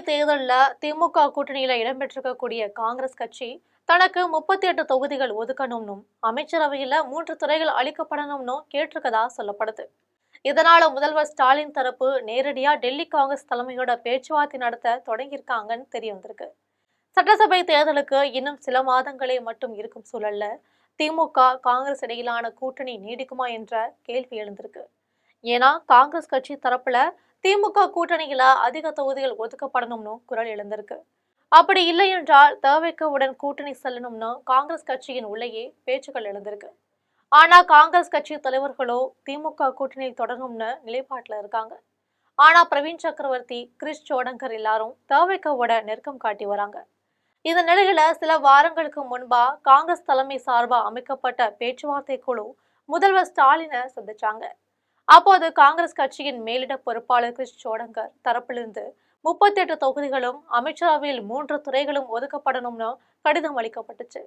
தேர்தலில் திமுக கூட்டணியில இடம்பெற்றிருக்கக்கூடிய காங்கிரஸ் கட்சி தனக்கு 38 தொகுதிகள் ஒதுக்கணும்னு அமைச்சரவையில 3 துறைகள் அளிக்கப்படணும்னு கேட்டிருக்கதா சொல்லப்படுது. இதனால முதல்வர் ஸ்டாலின் தரப்பு நேரடியா டெல்லி காங்கிரஸ் தலைமையோட பேச்சுவார்த்தை நடத்த தொடங்கியிருக்காங்கன்னு தெரிய வந்திருக்கு. சட்டசபை தேர்தலுக்கு இன்னும் சில மாதங்களே மட்டும் இருக்கும் சூழல்ல திமுக காங்கிரஸ் இடையிலான கூட்டணி நீடிக்குமா என்ற கேள்வி எழுந்திருக்கு. ஏன்னா காங்கிரஸ் கட்சி தரப்புல திமுக கூட்டணியில அதிக தொகுதிகள் ஒதுக்கப்படணும்னு குரல் எழுந்திருக்கு. அப்படி இல்லை என்றால் தவிகவுடன் கூட்டணி செல்லணும்னு காங்கிரஸ் கட்சியின் உள்ளேயே பேச்சுக்கள் எழுந்திருக்கு. ஆனா காங்கிரஸ் கட்சி தலைவர்களோ திமுக கூட்டணியில் தொடரணும்னு நிலைப்பாட்டுல இருக்காங்க. ஆனா பிரவீன் சக்கரவர்த்தி, கிரிஷ் சோடங்கர் எல்லாரும் தவிகவோட நெருக்கம் காட்டி வராங்க. இந்த நிலையில சில வாரங்களுக்கு முன்பா காங்கிரஸ் தலைமை சார்பா அமைக்கப்பட்ட பேச்சுவார்த்தை குழு முதல்வர் ஸ்டாலினை சந்திச்சாங்க. அப்போது காங்கிரஸ் கட்சியின் மேலிட பொறுப்பாளர் கிரிஷ் சோடங்கர் தரப்பிலிருந்து 38 தொகுதிகளும் அமைச்சரவையில் 3 துறைகளும் ஒதுக்கப்படணும்னு கடிதம் அளிக்கப்பட்டுச்சு.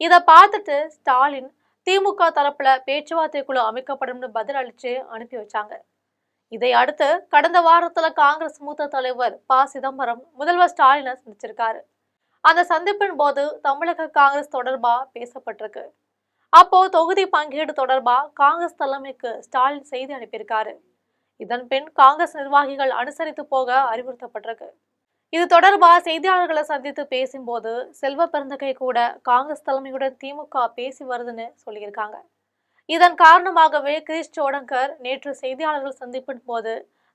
இதை பார்த்துட்டு ஸ்டாலின் திமுக தரப்புல பேச்சுவார்த்தை குழு அமைக்கப்படும்னு பதில் அளிச்சு அனுப்பி வச்சாங்க. இதை அடுத்து கடந்த வாரத்துல காங்கிரஸ் மூத்த தலைவர் ப. சிதம்பரம் முதல்வர் ஸ்டாலினை சந்திச்சிருக்காரு. அந்த சந்திப்பின் போது தமிழக காங்கிரஸ் தொடர்பா பேசப்பட்டிருக்கு. அப்போ தொகுதி பங்கீடு தொடர்பா காங்கிரஸ் தலைமைக்கு ஸ்டாலின் செய்தி அனுப்பியிருக்காரு. இதன் பின் காங்கிரஸ் நிர்வாகிகள் அனுசரித்து போக அறிவுறுத்தப்பட்டிருக்கு. இது தொடர்பா செய்தியாளர்களை சந்தித்து பேசும்போது செல்வ பெருந்தகை கூட காங்கிரஸ் தலைமையுடன் திமுக பேசி வருதுன்னு சொல்லியிருக்காங்க. இதன் காரணமாகவே கிரிஷ் சோடங்கர் நேற்று செய்தியாளர்கள் சந்திப்பின் போது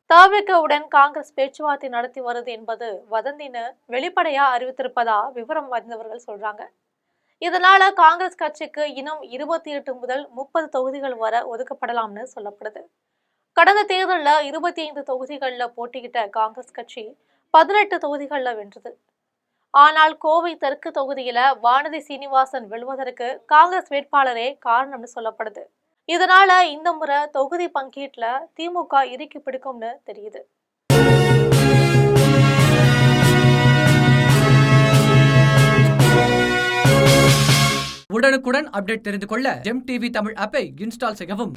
தவிகவுடன் காங்கிரஸ் பேச்சுவார்த்தை நடத்தி வருது என்பது வதந்தின்னு வெளிப்படையா அறிவித்திருப்பதா விவரம் அறிந்தவர்கள் சொல்றாங்க. இதனால காங்கிரஸ் கட்சிக்கு இன்னும் 28 முதல் 30 தொகுதிகள் வர ஒதுக்கப்படலாம்னு சொல்லப்படுது. கடந்த தேர்தலில் 25 தொகுதிகளில் போட்டியிட்ட காங்கிரஸ் கட்சி 18 தொகுதிகள்ல வென்றது. ஆனால் கோவை தெற்கு தொகுதியில வானதி சீனிவாசன் வெல்வதற்கு காங்கிரஸ் வேட்பாளரே காரணம்னு சொல்லப்படுது. இதனால இந்த முறை தொகுதி பங்கீட்டுல திமுக இறுக்கி பிடிக்கும்னு தெரியுது. உடனுக்குடன் அப்டேட் தெரிந்து கொள்ள ஜெம் டிவி தமிழ் ஆப்பை இன்ஸ்டால் செய்யவும்.